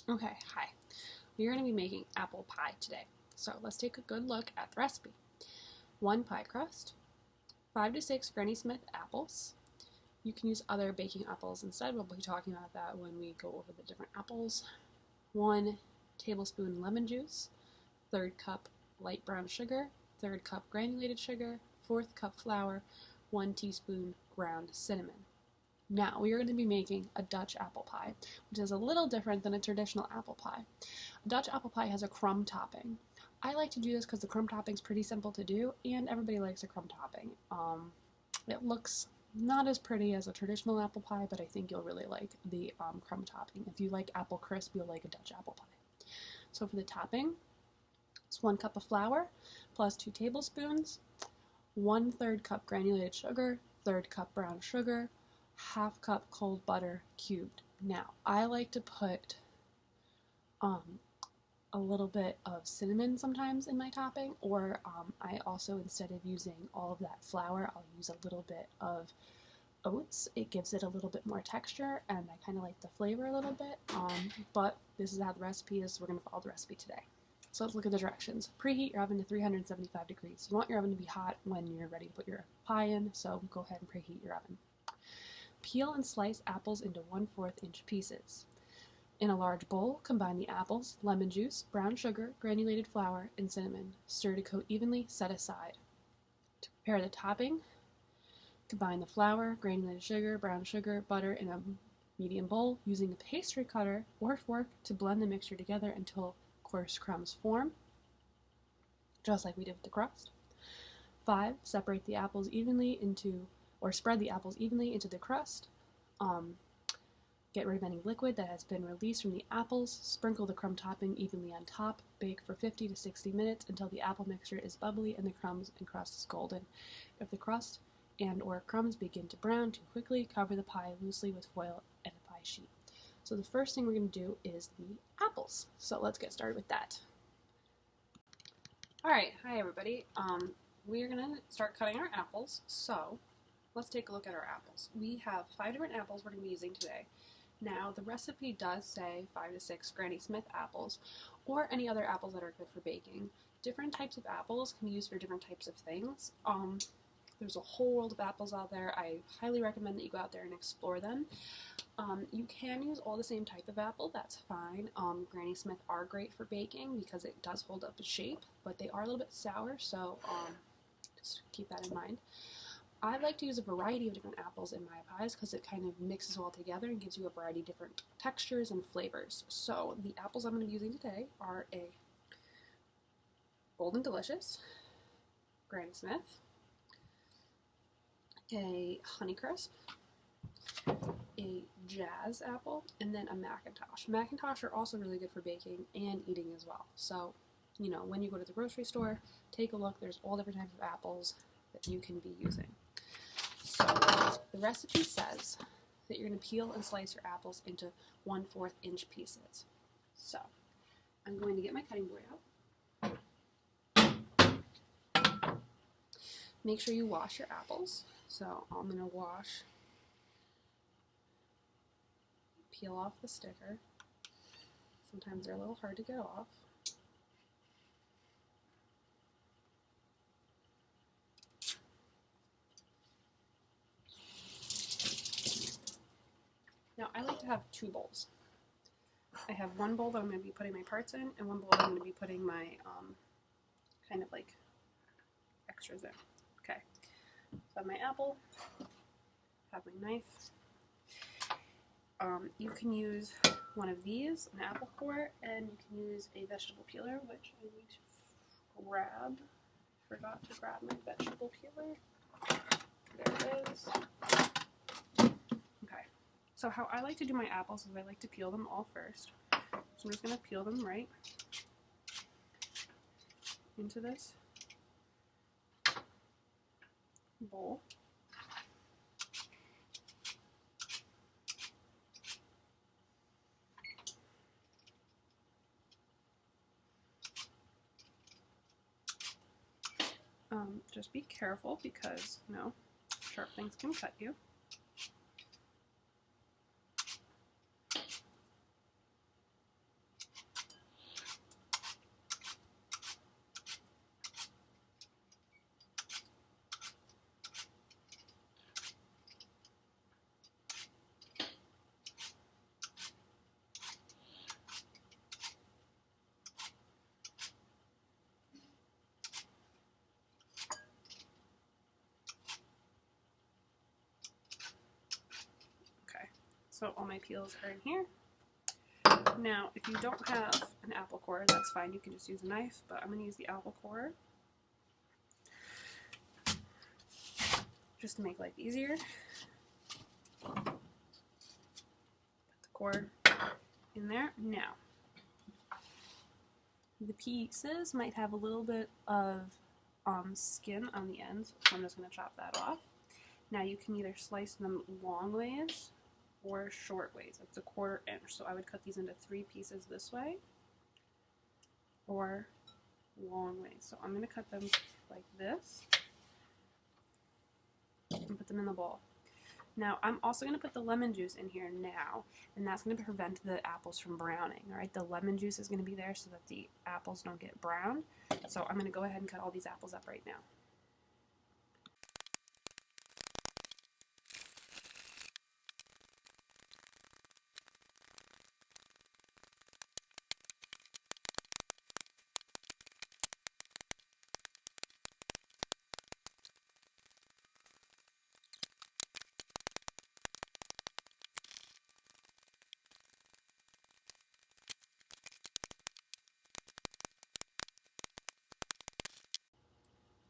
Okay, hi. We are going to be making apple pie today. So let's take a good look at the recipe. 1 pie crust, 5 to 6 Granny Smith apples. You can use other baking apples instead. We'll be talking about that when we go over the different apples. 1 tablespoon lemon juice, 1/3 cup light brown sugar, 1/3 cup granulated sugar, 1/4 cup flour, 1 teaspoon ground cinnamon. Now, we are going to be making a Dutch apple pie, which is a little different than a traditional apple pie. A Dutch apple pie has a crumb topping. I like to do this because the crumb topping is pretty simple to do, and everybody likes a crumb topping. It looks not as pretty as a traditional apple pie, but I think you'll really like the crumb topping. If you like apple crisp, you'll like a Dutch apple pie. So for the topping, it's 1 cup of flour plus 2 tablespoons, 1/3 cup granulated sugar, 1/3 cup brown sugar, 1/2 cup cold butter cubed. Now, I like to put a little bit of cinnamon sometimes in my topping, or I also, instead of using all of that flour, I'll use a little bit of oats. It gives it a little bit more texture, and I kind of like the flavor a little bit, but this is how the recipe is, so we're going to follow the recipe today. So let's look at the directions. Preheat your oven to 375 degrees. You want your oven to be hot when you're ready to put your pie in, so go ahead and preheat your oven. Peel and slice apples into 1/4 inch pieces. In a large bowl, combine the apples, lemon juice, brown sugar, granulated flour, and cinnamon. Stir to coat evenly, set aside. To prepare the topping, combine the flour, granulated sugar, brown sugar, butter in a medium bowl, using a pastry cutter or fork to blend the mixture together until coarse crumbs form, just like we did with the crust. 5. Separate the apples evenly into, or spread the apples evenly into the crust. Get rid of any liquid that has been released from the apples. Sprinkle the crumb topping evenly on top. Bake for 50 to 60 minutes until the apple mixture is bubbly and the crumbs and crust is golden. If the crust and or crumbs begin to brown too quickly, cover the pie loosely with foil and a pie sheet. So the first thing we're going to do is the apples. So let's get started with that. Alright, hi everybody. We're going to start cutting our apples. So let's take a look at our apples. We have 5 different apples we're going to be using today. Now, the recipe does say 5 to 6 Granny Smith apples, or any other apples that are good for baking. Different types of apples can be used for different types of things. There's a whole world of apples out there. I highly recommend that you go out there and explore them. You can use all the same type of apple, that's fine. Granny Smith are great for baking because it does hold up its shape, but they are a little bit sour, so just keep that in mind. I like to use a variety of different apples in my pies because it kind of mixes all together and gives you a variety of different textures and flavors. So the apples I'm going to be using today are a Golden Delicious, Granny Smith, a Honeycrisp, a Jazz apple, and then a Macintosh. Macintosh are also really good for baking and eating as well. So, you know, when you go to the grocery store, take a look. There's all different types of apples that you can be using. So the recipe says that you're going to peel and slice your apples into 1/4 inch pieces. So I'm going to get my cutting board out. Make sure you wash your apples. So I'm going to peel off the sticker. Sometimes they're a little hard to get off. Now, I like to have 2 bowls. I have one bowl that I'm going to be putting my parts in, and one bowl that I'm going to be putting my kind of like extras in. Okay, so I have my apple, have my knife. You can use one of these, an apple core, and you can use a vegetable peeler, which I need to grab. Forgot to grab my vegetable peeler. There it is. Okay. So how I like to do my apples is I like to peel them all first. So I'm just going to peel them right into this bowl. Just be careful because, you know, sharp things can cut you. So all my peels are in here. Now, if you don't have an apple core, that's fine. You can just use a knife, but I'm going to use the apple core just to make life easier. Put the core in there. Now, the pieces might have a little bit of skin on the ends, so I'm just going to chop that off. Now you can either slice them long ways or short ways. It's 1/4 inch, so I would cut these into 3 pieces this way or long ways. So I'm going to cut them like this and put them in the bowl. Now I'm also going to put the lemon juice in here now, and that's going to prevent the apples from browning. Alright, the lemon juice is going to be there so that the apples don't get browned. So I'm going to go ahead and cut all these apples up right now.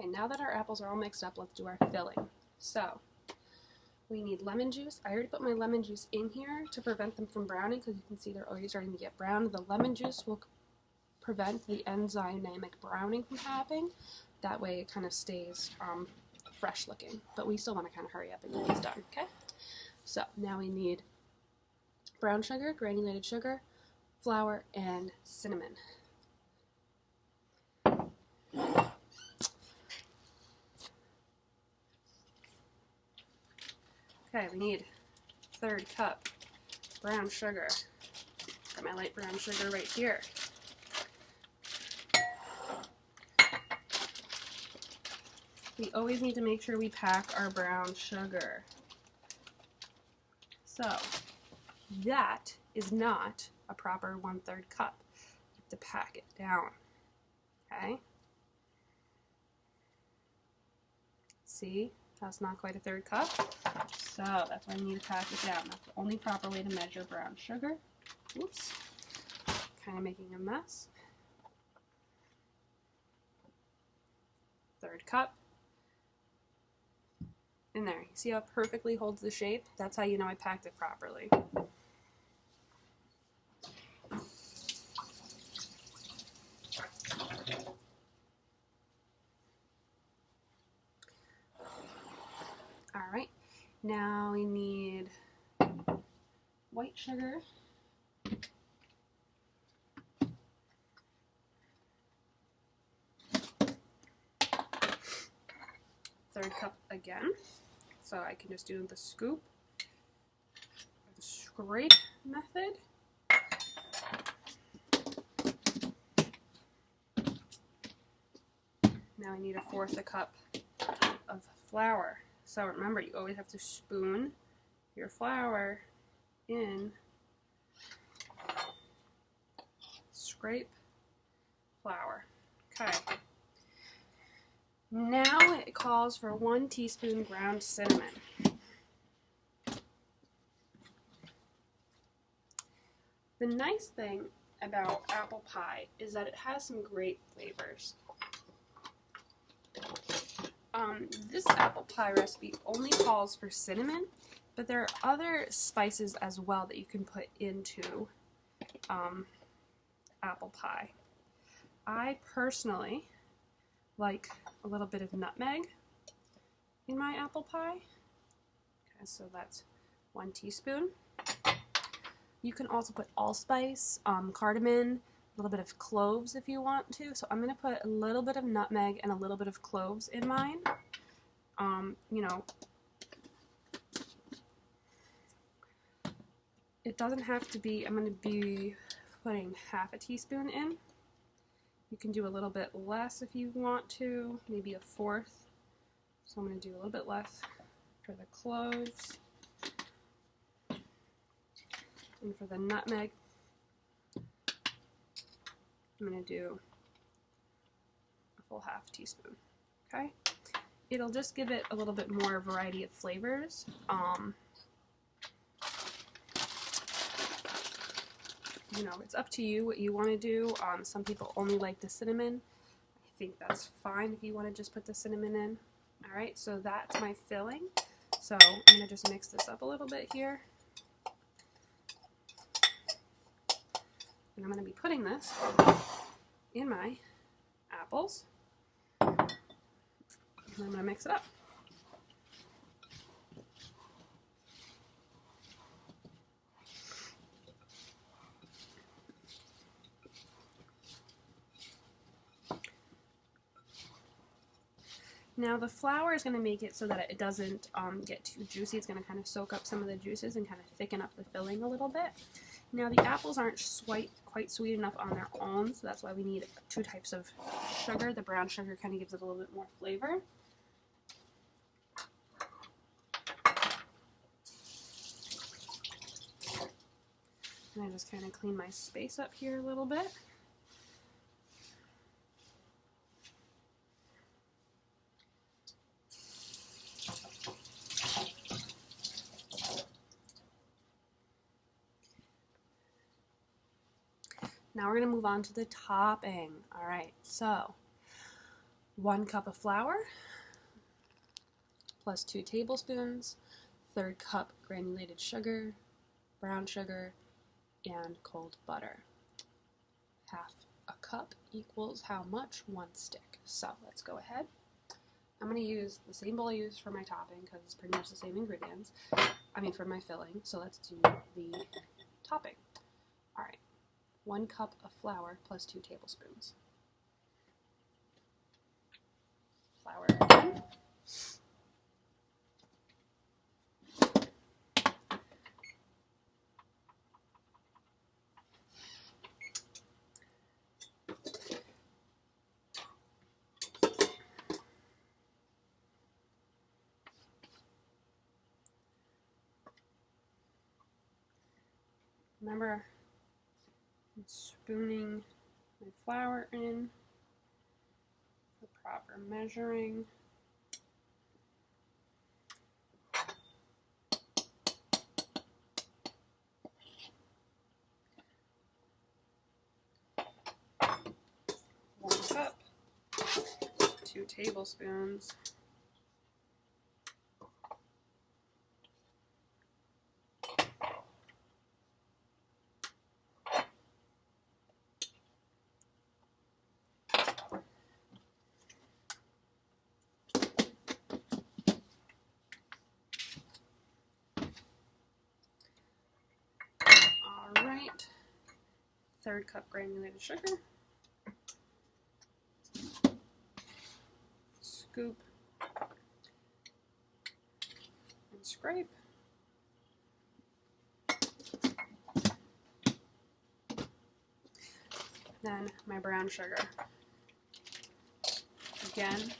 Okay, now that our apples are all mixed up, let's do our filling. So, we need lemon juice. I already put my lemon juice in here to prevent them from browning because you can see they're already starting to get brown. The lemon juice will prevent the enzymatic browning from happening. That way it kind of stays fresh looking, but we still want to kind of hurry up and get these done, okay? So, now we need brown sugar, granulated sugar, flour, and cinnamon. Okay, we need 1/3 cup brown sugar. Got my light brown sugar right here. We always need to make sure we pack our brown sugar. So, that is not a proper 1/3 cup. You have to pack it down. Okay? See? That's not quite a 1/3 cup. So that's why we need to pack it down. That's the only proper way to measure brown sugar. Oops. Kind of making a mess. 1/3 cup. In there. You see how it perfectly holds the shape? That's how you know I packed it properly. Alright, now we need white sugar. 1/3 cup again. So I can just do the scoop or the scrape method. Now I need 1/4 cup of flour. So remember, you always have to spoon your flour in, scrape flour. Okay. Now it calls for 1 teaspoon ground cinnamon. The nice thing about apple pie is that it has some great flavors. This apple pie recipe only calls for cinnamon, but there are other spices as well that you can put into apple pie. I personally like a little bit of nutmeg in my apple pie. Okay, so that's 1 teaspoon. You can also put allspice, cardamom, a little bit of cloves if you want to. So I'm going to put a little bit of nutmeg and a little bit of cloves in mine. You know, it doesn't have to be, I'm going to be putting 1/2 teaspoon in. You can do a little bit less if you want to, maybe 1/4. So I'm going to do a little bit less for the cloves. And for the nutmeg, I'm going to do a full 1/2 teaspoon. Okay? It'll just give it a little bit more variety of flavors. you know, it's up to you what you want to do. Some people only like the cinnamon. I think that's fine if you want to just put the cinnamon in. All right, so that's my filling. So I'm going to just mix this up a little bit here. And I'm going to be putting this in my apples. And I'm going to mix it up. Now the flour is going to make it so that it doesn't get too juicy. It's going to kind of soak up some of the juices and kind of thicken up the filling a little bit. Now the apples aren't quite sweet enough on their own, so that's why we need 2 types of sugar. The brown sugar kind of gives it a little bit more flavor. And I just kind of clean my space up here a little bit. Now we're going to move on to the topping. All right, so 1 cup of flour plus 2 tablespoons, 1/3 cup granulated sugar, brown sugar, and cold butter. 1/2 cup equals how much? 1 stick. So let's go ahead. I'm going to use the same bowl I used for my topping because it's pretty much the same ingredients. I mean for my filling. So let's do the topping. All right. 1 cup of flour plus 2 tablespoons. Flour again. Remember, I'm spooning my flour in, the proper measuring. One cup, 2 tablespoons. All right, 1/3 cup granulated sugar. Scoop and scrape. Then my brown sugar. Again,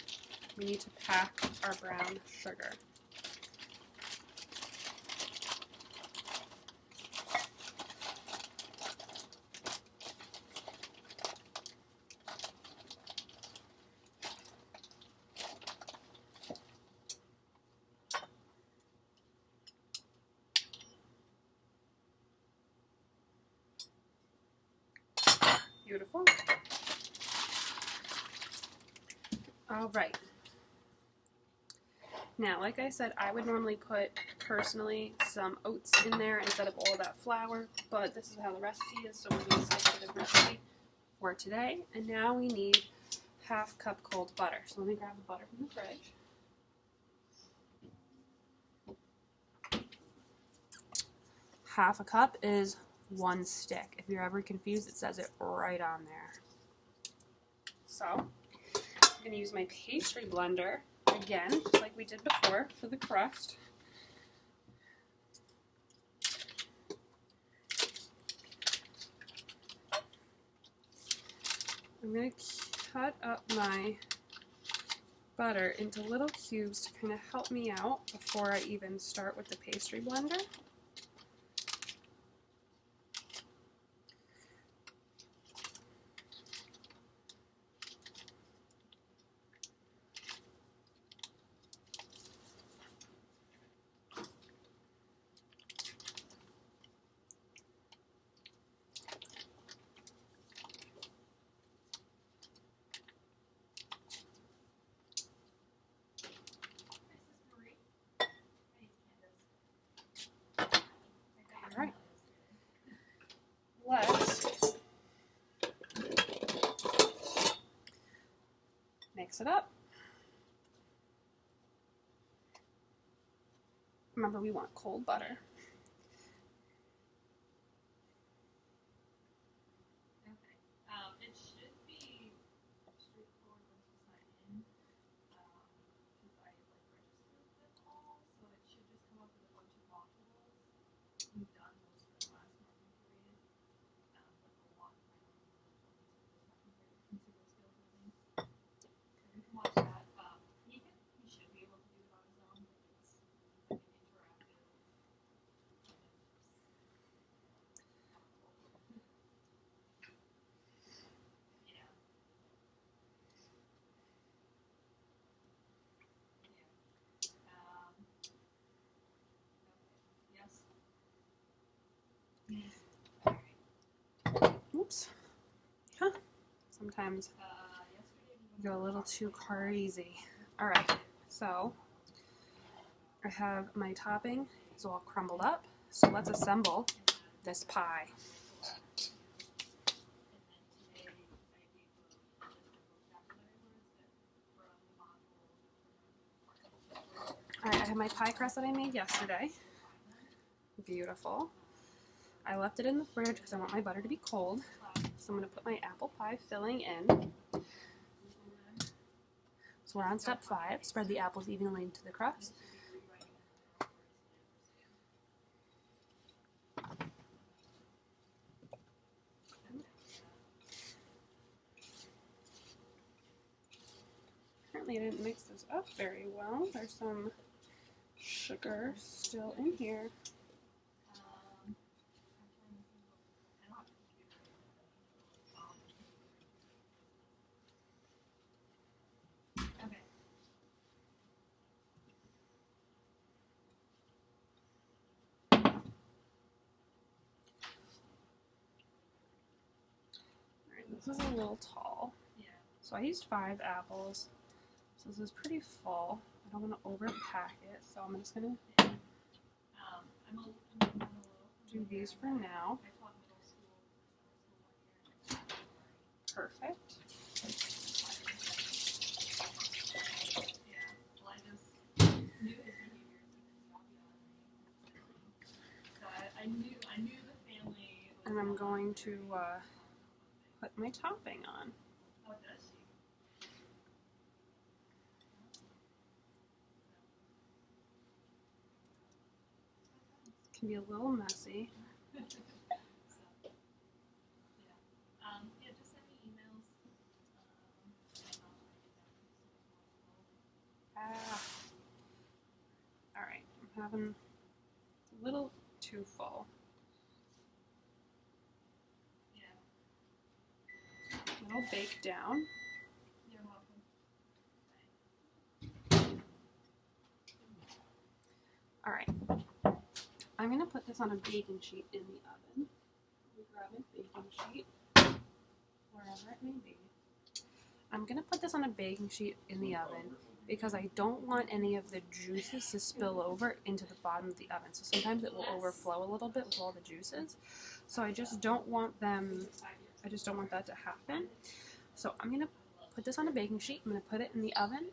we need to pack our brown sugar. Beautiful. All right. Now, like I said, I would normally put, personally, some oats in there instead of all that flour, but this is how the recipe is, so we're going to stick to the recipe for today. And now we need 1/2 cup cold butter. So let me grab the butter from the fridge. Half a cup is 1 stick. If you're ever confused, it says it right on there. So, I'm going to use my pastry blender again, just like we did before for the crust. I'm going to cut up my butter into little cubes to kind of help me out before I even start with the pastry blender. mix it up. Remember, we want cold butter. It should be straightforward once you sign in, because I registered it all, so it should just come up with a bunch of modules. We've done most of the last marking period, but a lot of my consumer skills building. So you can watch that. He should be able to do it on his own, but it's like an interactive kind of yeah. Yes. Oops. Huh. Sometimes go a little too crazy. Alright, so I have my topping. It's all crumbled up. So let's assemble this pie. Alright, I have my pie crust that I made yesterday. Beautiful. I left it in the fridge because I want my butter to be cold. So I'm going to put my apple pie filling in. So we're on step 5. Spread the apples evenly into the crust. Apparently I didn't mix this up very well. There's some sugar still in here. This is a little tall, so I used 5 apples, so this is pretty full. I don't want to overpack it, so I'm just going to do these for now. Perfect. And I'm going to put my topping on. It can be a little messy. Just send me emails. Alright, I'm having a little too full. It'll bake down. You're welcome. Alright, I'm going to put this on a baking sheet in the oven. Let me grab a baking sheet, wherever it may be. I'm going to put this on a baking sheet in the oven because I don't want any of the juices to spill over into the bottom of the oven. So sometimes it will overflow a little bit with all the juices. So I just don't want that to happen. So I'm going to put this on a baking sheet. I'm going to put it in the oven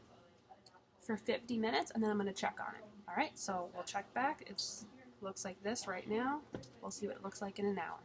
for 50 minutes and then I'm going to check on it. Alright, so we'll check back. It looks like this right now. We'll see what it looks like in an hour.